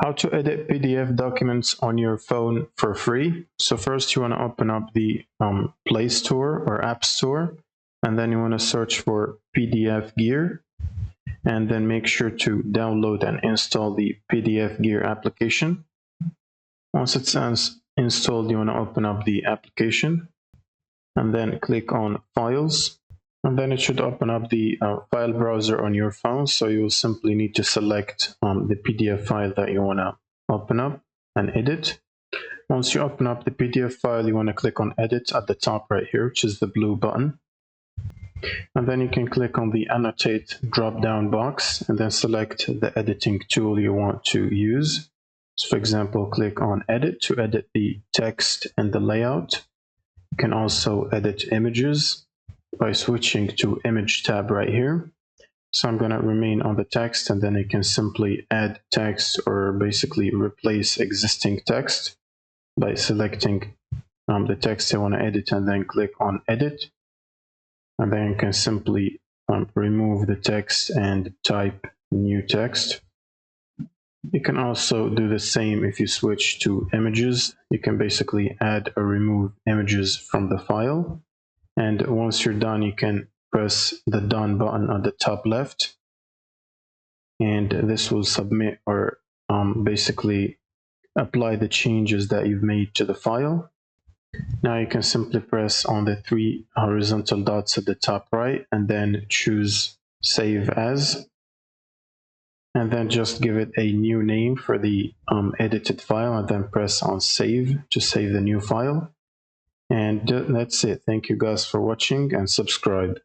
How to edit PDF documents on your phone for free. So first you want to open up the Play Store or App Store, and then you want to search for PDF Gear, and then make sure to download and install the PDF Gear application. Once it's installed, you want to open up the application and then click on Files, and then it should open up the file browser on your phone. So you will simply need to select the PDF file that you want to open up and edit. Once you open up the PDF file, you want to click on Edit at the top right here, which is the blue button. And then you can click on the Annotate drop-down box and then select the editing tool you want to use. So for example, click on Edit to edit the text and the layout. You can also edit images by switching to Image tab right here. So I'm going to remain on the text, and then you can simply add text or basically replace existing text by selecting the text you want to edit and then click on Edit. And then you can simply remove the text and type new text. You can also do the same if you switch to images. You can basically add or remove images from the file. And once you're done, you can press the Done button at the top left. And this will submit or basically apply the changes that you've made to the file. Now you can simply press on the 3 horizontal dots at the top right and then choose Save As. And then just give it a new name for the edited file, and then press on Save to save the new file. And that's it. Thank you guys for watching, and subscribe.